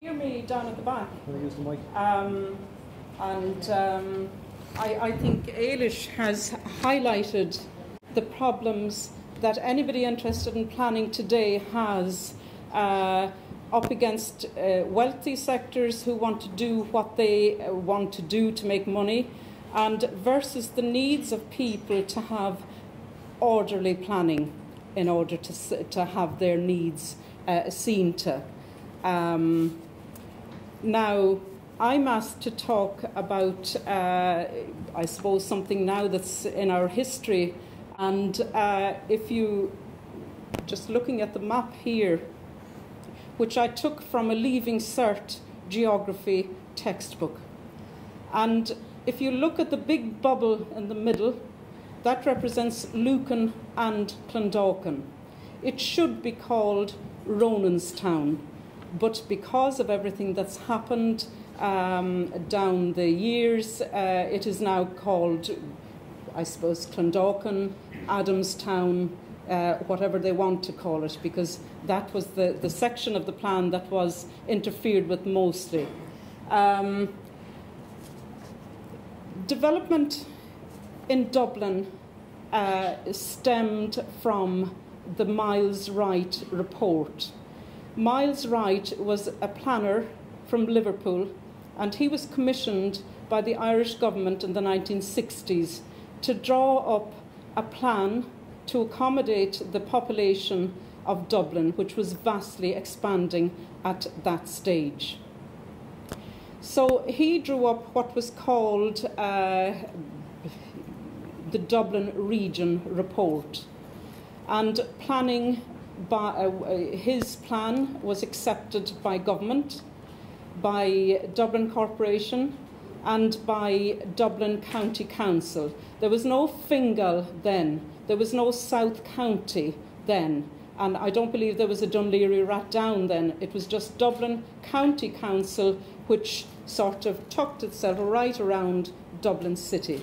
Hear me down at the back. Can I use the mic? I think Éilis has highlighted the problems that anybody interested in planning today has up against wealthy sectors who want to do what they want to do to make money, and versus the needs of people to have orderly planning in order to have their needs seen to. Now, I'm asked to talk about, I suppose, something now that's in our history. And if you, just looking at the map here, which I took from a Leaving Cert geography textbook. And if you look at the big bubble in the middle, that represents Lucan and Clondalkin. It should be called Ronanstown. But because of everything that's happened down the years, it is now called, I suppose, Clondalkin, Adamstown, whatever they want to call it, because that was the section of the plan that was interfered with mostly. Development in Dublin stemmed from the Miles Wright report. Miles Wright was a planner from Liverpool, and he was commissioned by the Irish government in the 1960s to draw up a plan to accommodate the population of Dublin, which was vastly expanding at that stage. So he drew up what was called the Dublin Region Report, and planning his plan was accepted by government, by Dublin Corporation, and by Dublin County Council. There was no Fingal then. There was no South County then. And I don't believe there was a Dún Laoghaire then. It was just Dublin County Council, which sort of tucked itself right around Dublin City.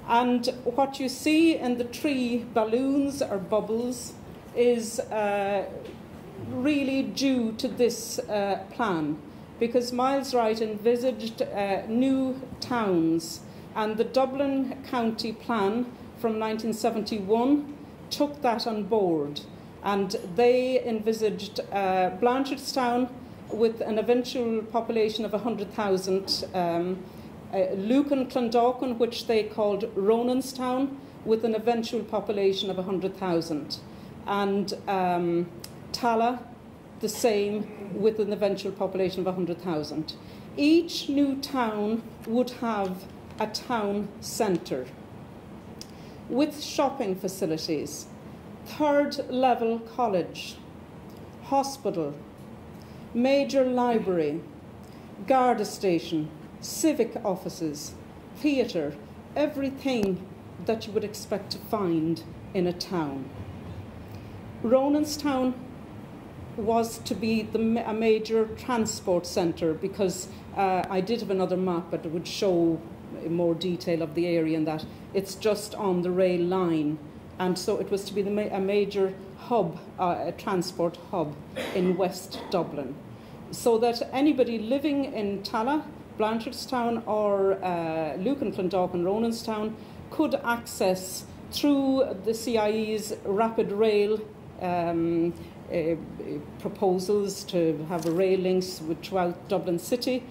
And what you see in the three balloons or bubbles is really due to this plan, because Miles Wright envisaged new towns, and the Dublin County Plan from 1971 took that on board, and they envisaged Blanchardstown with an eventual population of 100,000, Lucan Clondalkin, which they called Ronanstown, with an eventual population of 100,000. And Tallaght, the same, with an eventual population of 100,000. Each new town would have a town centre with shopping facilities, third-level college, hospital, major library, Garda station, civic offices, theatre, everything that you would expect to find in a town. Ronanstown was to be a major transport centre, because I did have another map, but it would show more detail of the area, and that it's just on the rail line, and so it was to be a major hub, a transport hub in West Dublin, so that anybody living in Tallaght, Blanchardstown, or Lucan, Clondalkin, Ronanstown could access through the CIE's rapid rail proposals to have a rail links throughout Dublin City,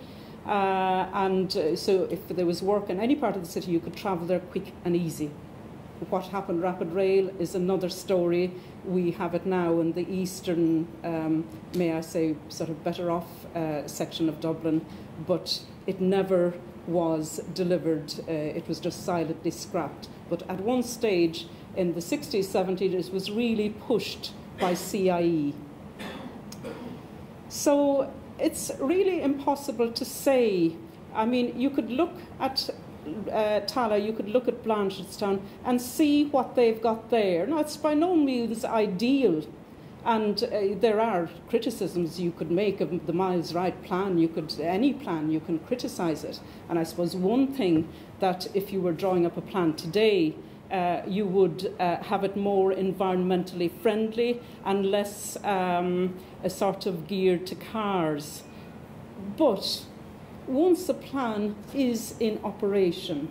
and so if there was work in any part of the city, you could travel there quick and easy. What happened, rapid rail, is another story. We have it now in the eastern, may I say, sort of better off section of Dublin, but it never was delivered. It was just silently scrapped. But at one stage in the 60s, 70s, it was really pushed by CIE. So it's really impossible to say. I mean, you could look at Tallaght, you could look at Blanchardstown and see what they've got there. Now, it's by no means ideal, and there are criticisms you could make of the Miles Wright plan. Any plan, you can criticise it. And I suppose one thing that if you were drawing up a plan today, you would have it more environmentally friendly and less a sort of geared to cars. But once a plan is in operation,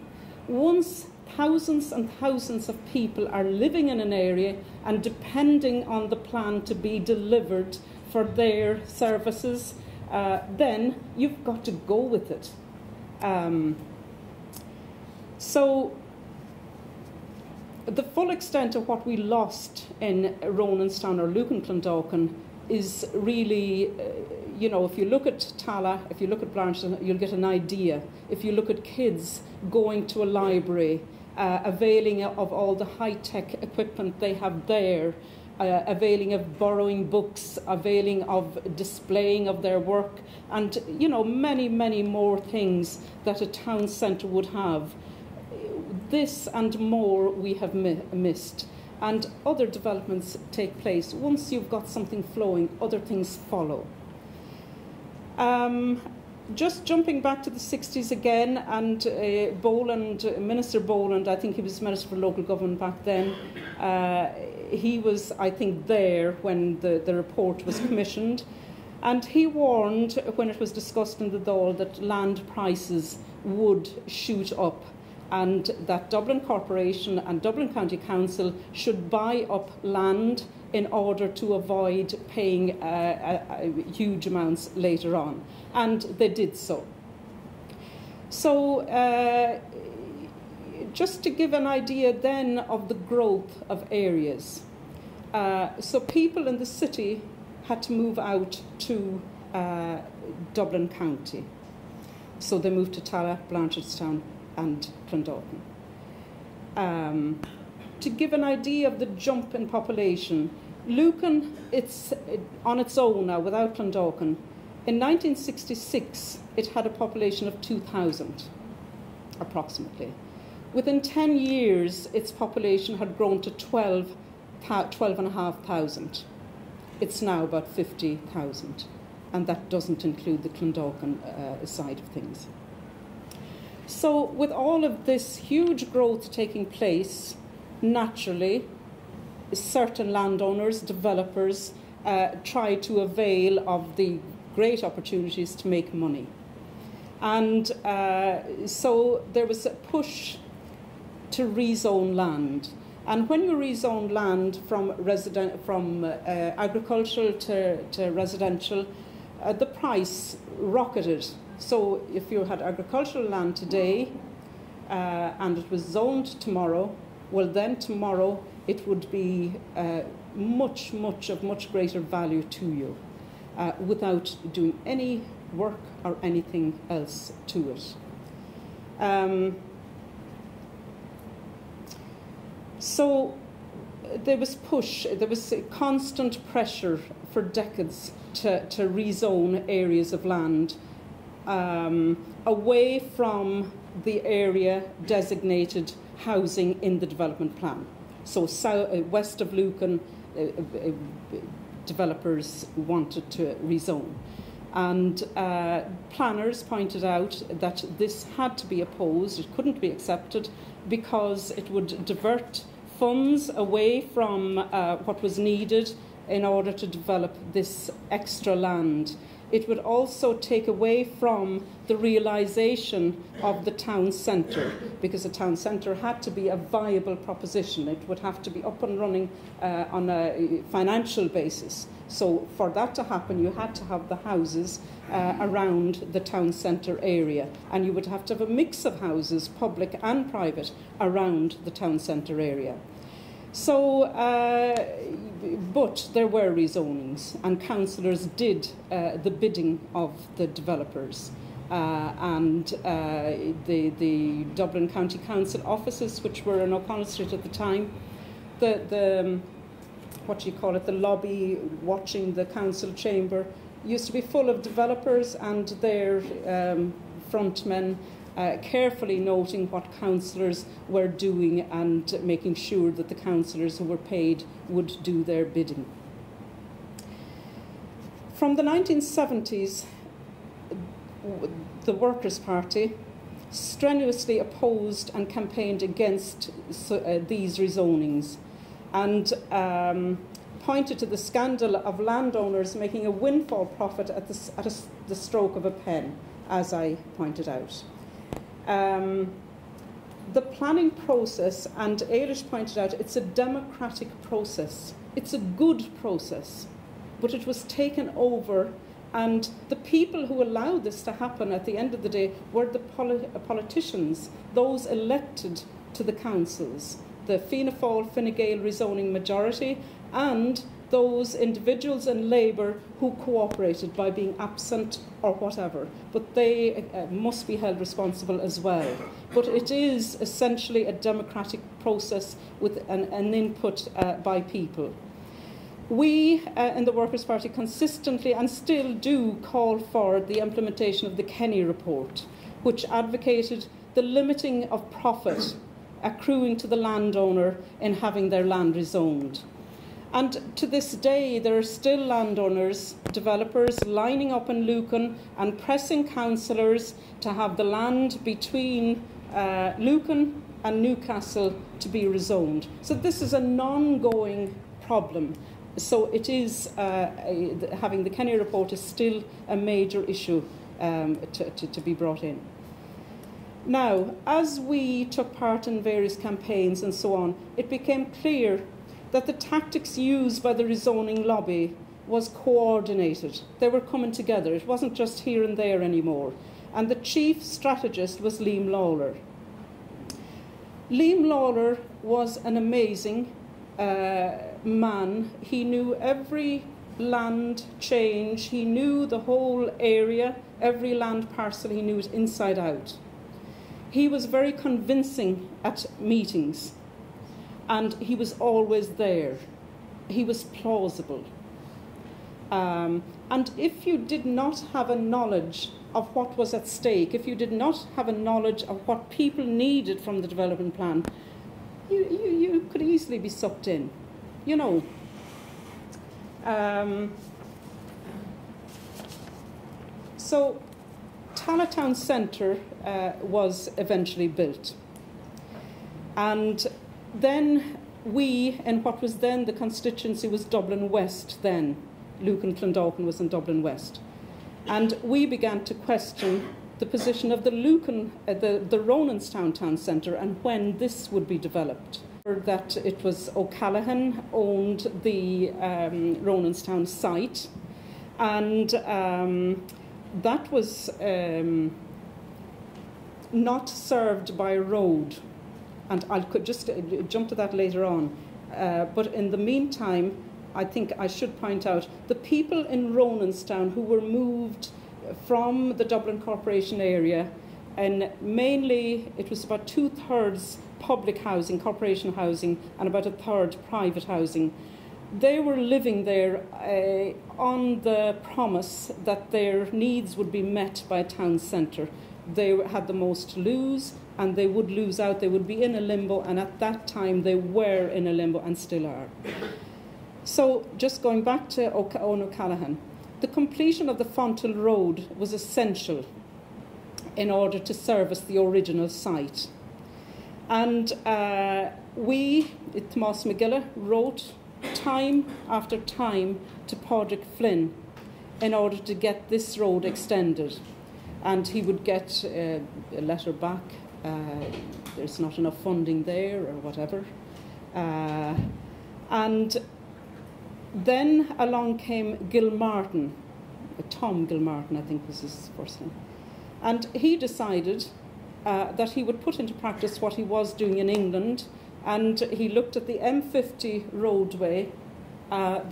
once thousands and thousands of people are living in an area and depending on the plan to be delivered for their services, then you've got to go with it. So the full extent of what we lost in Ronanstown or Lucan Clondalkin is really, you know, if you look at Tala, if you look at Blanchardstown, you'll get an idea. If you look at kids going to a library, availing of all the high-tech equipment they have there, availing of borrowing books, availing of displaying of their work, and, you know, many, many more things that a town centre would have. This and more we have missed. And other developments take place. Once you've got something flowing, other things follow. Just jumping back to the 60s again, and Minister Boland, I think he was Minister for Local Government back then, he was, I think, there when the report was commissioned, and he warned when it was discussed in the Dáil that land prices would shoot up, and that Dublin Corporation and Dublin County Council should buy up land in order to avoid paying huge amounts later on. And they did so. So just to give an idea then of the growth of areas. So people in the city had to move out to Dublin County. So they moved to Tala, Blanchardstown and Clondalkin. To give an idea of the jump in population, Lucan, it's on its own now, without Clondalkin. In 1966, it had a population of 2,000, approximately. Within 10 years, its population had grown to 12,500. It's now about 50,000, and that doesn't include the Clondalkin side of things. So with all of this huge growth taking place, naturally, certain landowners, developers, try to avail of the great opportunities to make money. And so there was a push to rezone land. And when you rezone land from agricultural to residential, the price rocketed. So if you had agricultural land today and it was zoned tomorrow, well then tomorrow it would be much greater value to you without doing any work or anything else to it. So there was constant pressure for decades to rezone areas of land away from the area designated housing in the development plan. So west of Lucan, developers wanted to rezone. And planners pointed out that this had to be opposed, it couldn't be accepted, because it would divert funds away from what was needed in order to develop this extra land. It would also take away from the realisation of the town centre, because a town centre had to be a viable proposition. It would have to be up and running on a financial basis. So for that to happen, you had to have the houses around the town centre area, and you would have to have a mix of houses, public and private, around the town centre area. So, but there were rezonings, and councillors did the bidding of the developers. And the Dublin County Council offices, which were in O'Connell Street at the time, the lobby watching the council chamber, used to be full of developers and their frontmen, carefully noting what councillors were doing and making sure that the councillors who were paid would do their bidding. From the 1970s, the Workers' Party strenuously opposed and campaigned against these rezonings. And pointed to the scandal of landowners making a windfall profit at the stroke of a pen, as I pointed out. The planning process, and Éilis pointed out, it's a democratic process. It's a good process, but it was taken over, and the people who allowed this to happen at the end of the day were the politicians, those elected to the councils, the Fianna Fáil, Fine Gael rezoning majority, and those individuals in Labour who cooperated by being absent or whatever. But they must be held responsible as well. But it is essentially a democratic process with an input by people. We in the Workers' Party consistently and still do call for the implementation of the Kenny report, which advocated the limiting of profit accruing to the landowner in having their land rezoned. And to this day, there are still landowners, developers lining up in Lucan and pressing councillors to have the land between Lucan and Newcastle to be rezoned. So this is an ongoing problem. So it is, having the Kenny report is still a major issue to be brought in. Now, as we took part in various campaigns and so on, it became clear that the tactics used by the rezoning lobby was coordinated. They were coming together. It wasn't just here and there anymore. And the chief strategist was Liam Lawler. Liam Lawler was an amazing man. He knew every land change. He knew the whole area, every land parcel. He knew it inside out. He was very convincing at meetings. And he was always there. He was plausible. And if you did not have a knowledge of what was at stake, if you did not have a knowledge of what people needed from the development plan, you could easily be sucked in, you know. So Tallaght Town Centre was eventually built. And then we, in what was then the constituency, was Dublin West then. Lucan Clondalkin was in Dublin West. And we began to question the position of the Lucan, the Ronanstown Town Centre and when this would be developed. That it was O'Callaghan owned the Ronanstown site, and that was not served by a road. And I could just jump to that later on. But in the meantime, I think I should point out the people in Ronanstown who were moved from the Dublin Corporation area, and mainly it was about 2/3 public housing, corporation housing, and about 1/3 private housing. They were living there on the promise that their needs would be met by a town centre. They had the most to lose, and they would lose out. They would be in a limbo, and at that time they were in a limbo and still are. So just going back to Owen O'Callaghan, the completion of the Fonthill Road was essential in order to service the original site. And Tomás McGillen, wrote time after time to Padraig Flynn in order to get this road extended. And he would get a letter back, there's not enough funding there or whatever. And then along came Gilmartin, Tom Gilmartin I think was his first name. And he decided that he would put into practice what he was doing in England, and he looked at the M50 roadway, and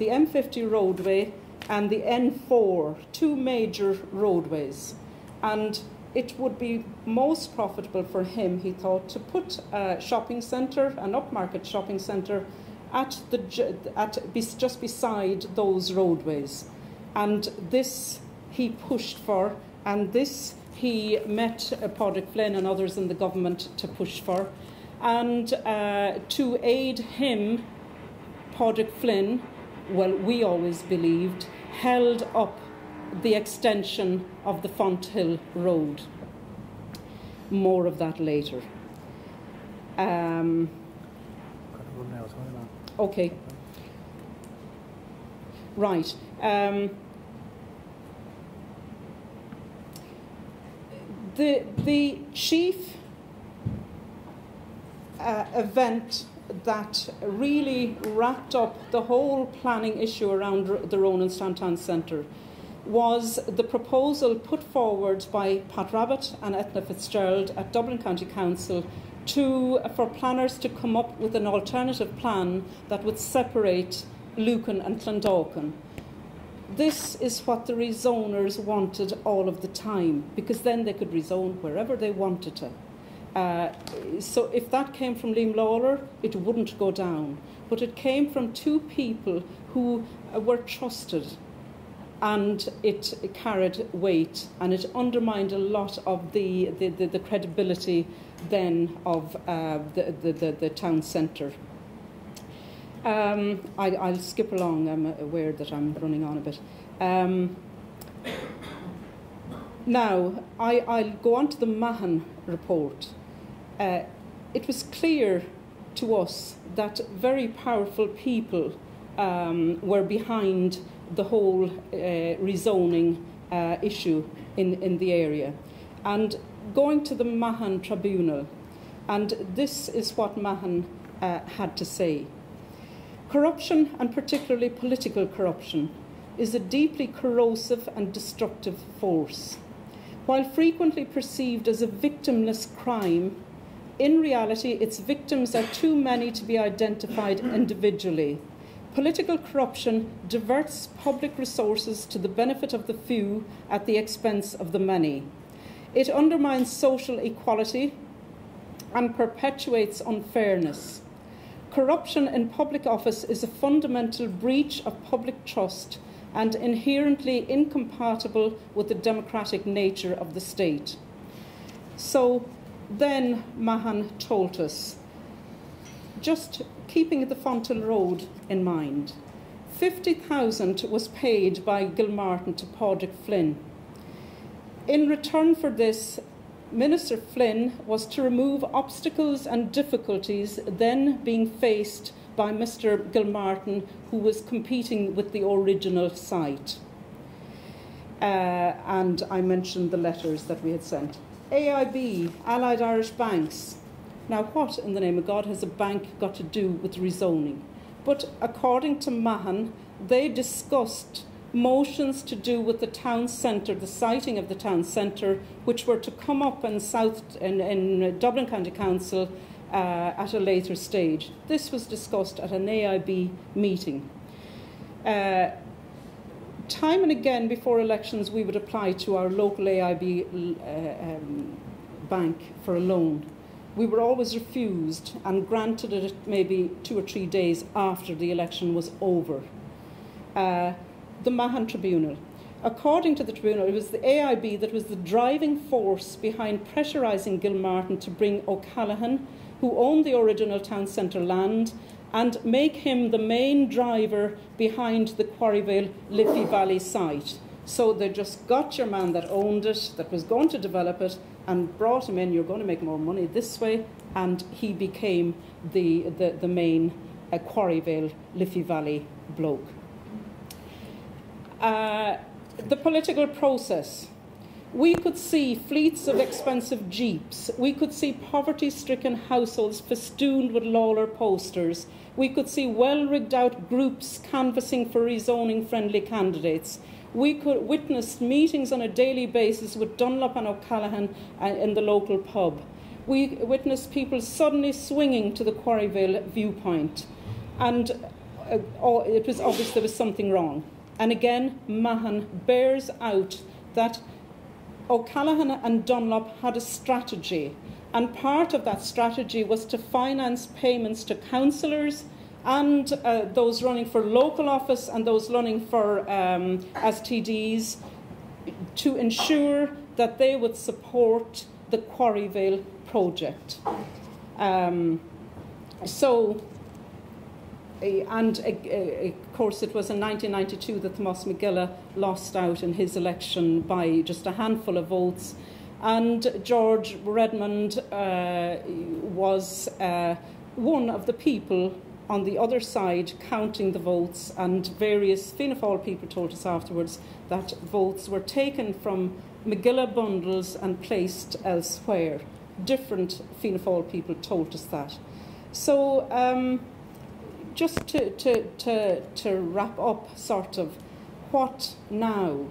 the N4, two major roadways. And it would be most profitable for him, he thought, to put a shopping centre, an upmarket shopping centre, just beside those roadways. And this he pushed for, and this he met Padraig Flynn and others in the government to push for. And to aid him, Padraig Flynn, well, we always believed, held up the extension of the Fonthill Road. More of that later. Okay. Right. The chief event that really wrapped up the whole planning issue around the Ronan's Downtown Centre was the proposal put forward by Pat Rabbitt and Etna Fitzgerald at Dublin County Council for planners to come up with an alternative plan that would separate Lucan and Clondalkin. This is what the rezoners wanted all of the time, because then they could rezone wherever they wanted to. So if that came from Liam Lawler, it wouldn't go down. But it came from two people who were trusted, and it carried weight, and it undermined a lot of the credibility then of the town centre. I'll skip along. I'm aware that I'm running on a bit. Now, I'll go on to the Mahon report. It was clear to us that very powerful people were behind the whole rezoning issue in the area. And going to the Mahon tribunal, and this is what Mahon had to say. Corruption, and particularly political corruption, is a deeply corrosive and destructive force. While frequently perceived as a victimless crime, in reality its victims are too many to be identified individually. Political corruption diverts public resources to the benefit of the few at the expense of the many. It undermines social equality and perpetuates unfairness. Corruption in public office is a fundamental breach of public trust and inherently incompatible with the democratic nature of the state. So then Mahon told us, just keeping the Fonthill Road in mind, 50,000 was paid by Gilmartin to Padraig Flynn. In return for this, Minister Flynn was to remove obstacles and difficulties then being faced by Mr. Gilmartin, who was competing with the original site. And I mentioned the letters that we had sent. AIB, Allied Irish Banks. Now, what in the name of God has a bank got to do with rezoning? But according to Mahon, they discussed motions to do with the town centre, the siting of the town centre, which were to come up in Dublin County Council at a later stage. This was discussed at an AIB meeting. Time and again before elections, we would apply to our local AIB bank for a loan. We were always refused and granted it maybe 2 or 3 days after the election was over. The Mahon Tribunal. According to the tribunal, it was the AIB that was the driving force behind pressurising Gilmartin to bring O'Callaghan, who owned the original town centre land, and make him the main driver behind the Quarryvale Liffey Valley site. So they just got your man that owned it, that was going to develop it, and brought him in. You're going to make more money this way, and he became the main Quarryvale Liffey Valley bloke. The political process. We could see fleets of expensive jeeps. We could see poverty-stricken households festooned with Lawler posters. We could see well-rigged out groups canvassing for rezoning-friendly candidates. We could witness meetings on a daily basis with Dunlop and O'Callaghan in the local pub. We witnessed people suddenly swinging to the Quarryvale viewpoint. And it was obvious there was something wrong. And again, Mahon bears out that O'Callaghan and Dunlop had a strategy, and part of that strategy was to finance payments to councillors and those running for local office and those running for as TDs, to ensure that they would support the Quarryvale project. And of course it was in 1992 that Thomas McGilla lost out in his election by just a handful of votes, and George Redmond was one of the people on the other side counting the votes, and various Fianna Fáil people told us afterwards that votes were taken from Magilla bundles and placed elsewhere. Different Fianna Fáil people told us that. So just to wrap up, sort of, what now?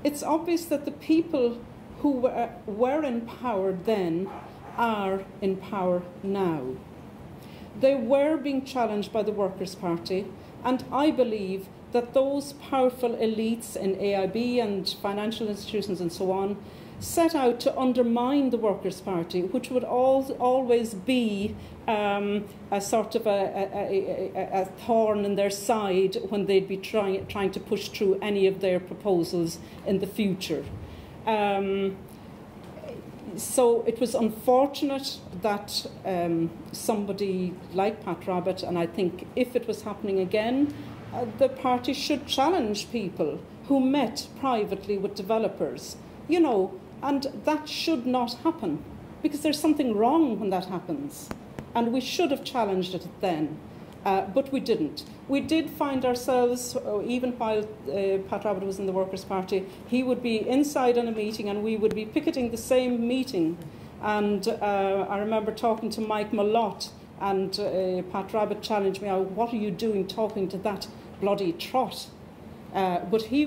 It's obvious that the people who were in power then are in power now. They were being challenged by the Workers' Party, and I believe that those powerful elites in AIB and financial institutions and so on set out to undermine the Workers' Party, which would always be a sort of a thorn in their side when they'd be trying to push through any of their proposals in the future. So it was unfortunate that somebody like Pat Rabbitte, and I think if it was happening again, the party should challenge people who met privately with developers, you know, and that should not happen, because there's something wrong when that happens. And we should have challenged it then, but we didn't. We did find ourselves, even while Pat Rabbitte was in the Workers' Party, he would be inside on a meeting and we would be picketing the same meeting. And I remember talking to Mike Malotte, and Pat Rabbitte challenged me, "Oh, what are you doing talking to that bloody trot?" But he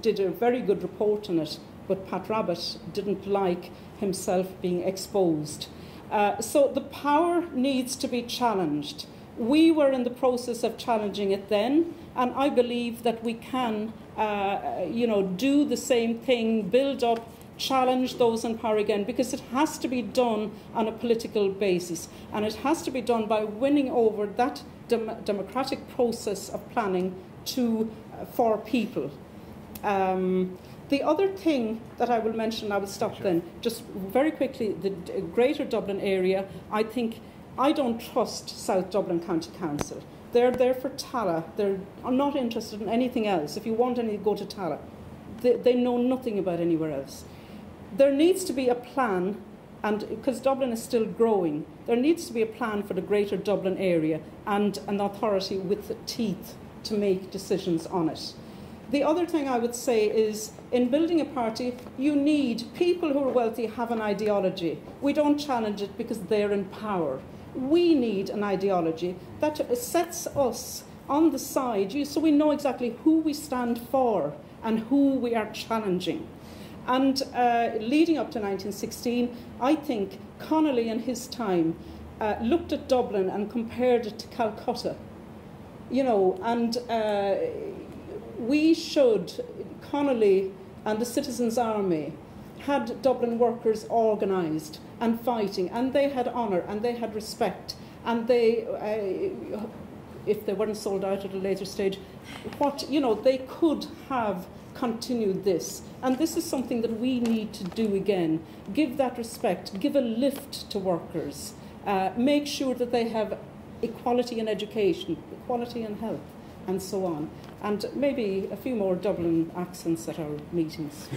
did a very good report on it, but Pat Rabbitte didn't like himself being exposed. So the power needs to be challenged. We were in the process of challenging it then, and I believe that we can, do the same thing, build up, challenge those in power again, because it has to be done on a political basis, and it has to be done by winning over that democratic process of planning for people. The other thing that I will mention, I will stop then, just very quickly, the Greater Dublin area, I don't trust South Dublin County Council. They're there for Tala. They're not interested in anything else. If you want anything, go to Tala. They know nothing about anywhere else. There needs to be a plan, and because Dublin is still growing, there needs to be a plan for the Greater Dublin area and an authority with the teeth to make decisions on it. The other thing I would say is, in building a party, you need people who are wealthy have an ideology. We don't challenge it because they're in power. We need an ideology that sets us on the side, so we know exactly who we stand for and who we are challenging. And leading up to 1916, I think Connolly in his time looked at Dublin and compared it to Calcutta. You know, and Connolly and the Citizens' Army had Dublin workers organised and fighting, and they had honour and they had respect, and they, if they weren't sold out at a later stage, they could have continued this. And this is something that we need to do again. Give that respect, give a lift to workers, make sure that they have equality in education, equality in health, and so on. And maybe a few more Dublin accents at our meetings.